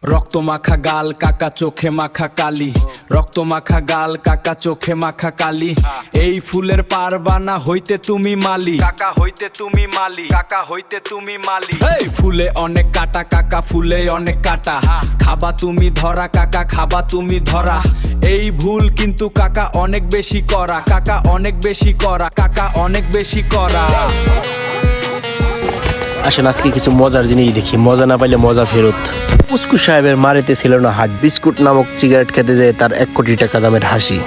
রক্ত মাখা গাল কাকা চোখে মাখা কালি, রক্ত মাখা গাল কাকা চোখে মাখা কালি। এই ফুলের পারবানা হইতে তুমি মালি, কাকা হইতে তুমি মালি, কাকা হইতে তুমি মালি। এই ফুলে অনেক কাটা কাকা, ফুলে অনেক কাটা, খাবা তুমি ধরা কাকা, খাবা তুমি ধরা। এই ভুল কিন্তু কাকা অনেক বেশি করা, কাকা অনেক বেশি করা, কাকা অনেক বেশি করা। আসেন আজকে কিছু মজার জিনিস দেখি, মজা না পাইলে মজা ফেরত। পুস্কু সাহেবের মারেতে ছিল না হাট, বিস্কুট নামক সিগারেট খেতে যায় তার 1 কোটি টাকা দামের হাসি।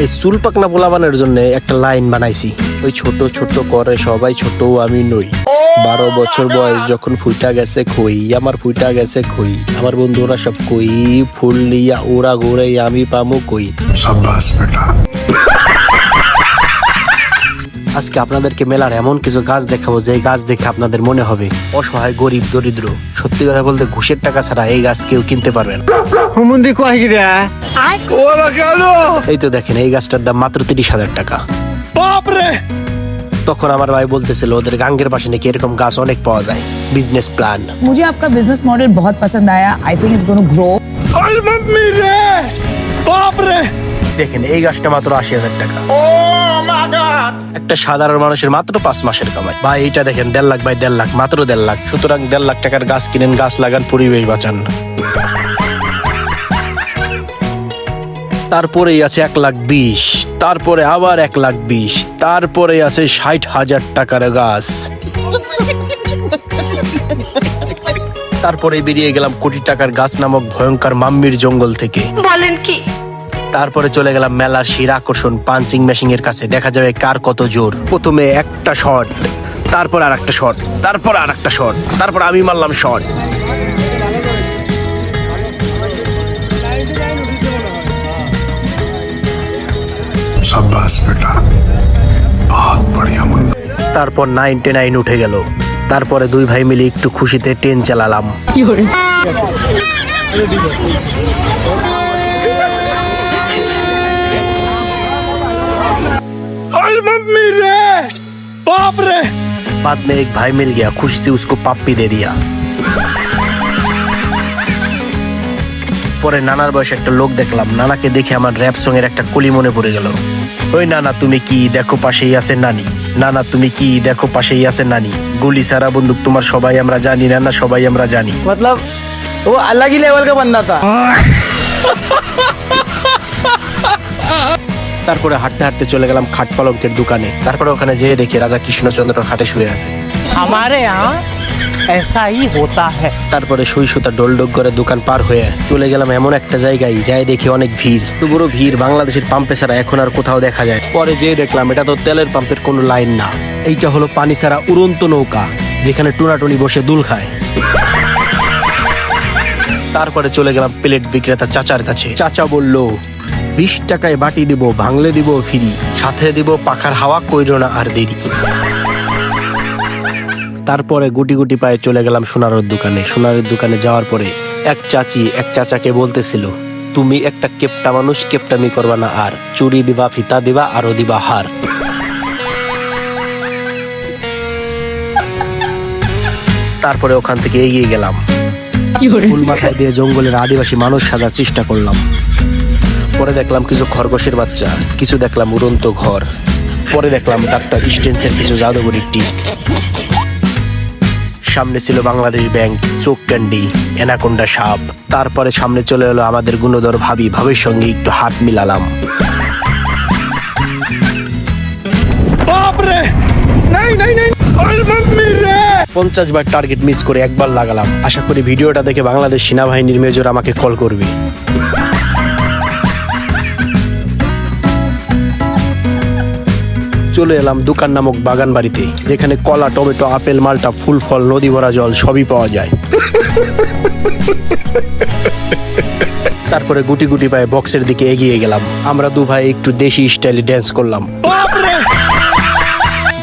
এই চুল পাকনা পোলাবানের জন্য একটা লাইন বানাইছি, ওই ছোট ছোট করে সবাই ছোট আমি নই। 12 বছর বয়স যখন ফুইটা গেছে খই, আমার ফুইটা গেছে খই, আমার বন্ধুরা সব কই, ফুল লিয়া ওরা ঘুরে আমি পামু কই। শাবাশ বেটা। আজকে আপনাদেরকে মেলার এমন কিছু গাছ দেখাবো যে গাছ দেখে আপনাদের মনে হবে অসহায় গরিব দরিদ্র। সত্যি কথা বলতে ঘুষের টাকা ছাড়া এই গাছ কেউ কিনতে পারবেন। এই তো দেখেন, এই গাছটার দাম মাত্র 30,000 টাকা। তখন আমার ভাই বলতেছিল ওদের গাঙ্গের পাশে নাকি এরকম গাছ অনেক পাওয়া যায়। Business plan. मुझे आपका बिजनेस मॉडल बहुत पसंद आया। I think it's gonna grow. দেখেন এই গাছটা মাত্র 80,000 টাকা। একটা সাধারণ মানুষের মাত্র 5 মাসের কামাই। ভাই এটা দেখেন 1.5 লাখ বাই 1.5 লাখ, মাত্র 1.5 লাখ। সুতরাং 1.5 লাখ টাকার গাছ কিনেন, গাছ লাগান, পরিবেশ বাঁচান। তারপরেই আছে 1,20,000, তারপরে আবার 1,20,000, তারপরে আছে 60,000 টাকার গাছ। তারপরে বেরিয়ে গেলাম কোটি টাকার গাছ নামক ভয়ঙ্কর মাম্মির জঙ্গল থেকে। বলেন কি? তারপরে চলে গেলাম মেলার শির আকর্ষণ পাঞ্চিং মেশিন এর কাছে, দেখা যাবে কার কত জোর। প্রথমে একটা শট, তারপর আর একটা শট, তারপর আর একটা শট, তারপর আমি মারলাম শট। তারপর 99 উঠে গেল। তারপরে 2 ভাই মিলে একটু খুশিতে ট্রেন চালালাম। बाद में एक भाई मिल गया, खुशी से उसको पाप्पी दे दिया। পরে নানার বয়সে একটা লোক দেখলাম, নানাকে দেখে আমার র‍্যাপ সং এর একটা কলি মনে পড়ে গেল। ওই নানা তুমি কি দেখো পাশেই আছে নানি, নানা তুমি কি দেখো পাশেই আছে নানি, গুলি সারা বন্দুক তোমার সবাই আমরা জানি, নানা সবাই আমরা জানি। मतलब वो अलग ही लेवल का बंदा था। তারপরে হাঁটতে হাঁটতে চলে গেলাম খাট পালঙ্কের দোকানে। তারপরে ওখানে যেয়ে দেখি রাজা কৃষ্ণচন্দ্র খাটে শুয়ে আছে। हमारे यहाँ ऐसा ही होता है। তারপরে সুই সুতা ডোলডোক করে দোকান পার হয়ে চলে গেলাম এমন একটা জায়গায়, যাই দেখি অনেক ভিড়। তো বড় ভিড় বাংলাদেশের পাম্পে ছাড়া এখন আর কোথাও দেখা যায়। পরে যেয়ে দেখলাম এটা তো তেলের পাম্পের কোনো লাইন না, এইটা হলো পানি ছাড়া উড়ন্ত নৌকা, যেখানে টুনাটুনি বসে দুল খায়। তারপরে চলে গেলাম প্লেট বিক্রেতা চাচার কাছে। চাচা বলল 20 টাকায় বাটি দিব, ভাঙলে দিব ফ্রি, সাথে দিব পাখার হাওয়া, কইরো না আর দেরি। তারপরে গুটি গুটি পায়ে চলে গেলাম সোনারের দোকানে। সোনারের দোকানে যাওয়ার পরে এক চাচি এক চাচাকে বলতেছিল, তুমি একটা কেপটা মানুষ, কেপটামি করবা না আর, চুরি দিবা, ফিতা দিবা, আরো দিবা হার। তারপরে ওখান থেকে এগিয়ে গেলাম, ফুল মাথায় দিয়ে জঙ্গলের আদিবাসী মানুষ সাজার চেষ্টা করলাম। পরে দেখলাম কিছু খরগোশের বাচ্চা, কিছু দেখলাম উড়ন্ত ঘর, পরে দেখলাম ডাক্তার স্টেন্সের কিছু জাদুঘরি টিক। সামনে ছিল বাংলাদেশ ব্যাংক, চোখ ক্যান্ডি, অ্যানাকোন্ডা সাপ। তারপরে সামনে চলে এলো আমাদের গুণধর ভাবি, ভাবির সঙ্গে একটু হাত মিলালাম। 50 বার টার্গেট মিস করে একবার লাগালাম। আশা করি ভিডিওটা দেখে বাংলাদেশ সেনাবাহিনীর মেজর আমাকে কল করবে। চলে এলাম দোকান নামক বাগান বাড়িতে, যেখানে কলা, টমেটো, আপেল, মালটা, ফুল ফল, নদী ভরা জল সবই পাওয়া যায়। তারপরে গুটি গুটি পায়ে বক্সের দিকে এগিয়ে গেলাম। আমরা 2 ভাই একটু দেশি স্টাইলে ড্যান্স করলাম।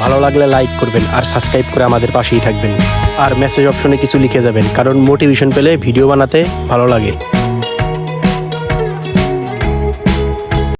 ভালো লাগলে লাইক করবেন আর সাবস্ক্রাইব করে আমাদের পাশেই থাকবেন। আর মেসেজ অপশনে কিছু লিখে যাবেন, কারণ মোটিভেশন পেলে ভিডিও বানাতে ভালো লাগে।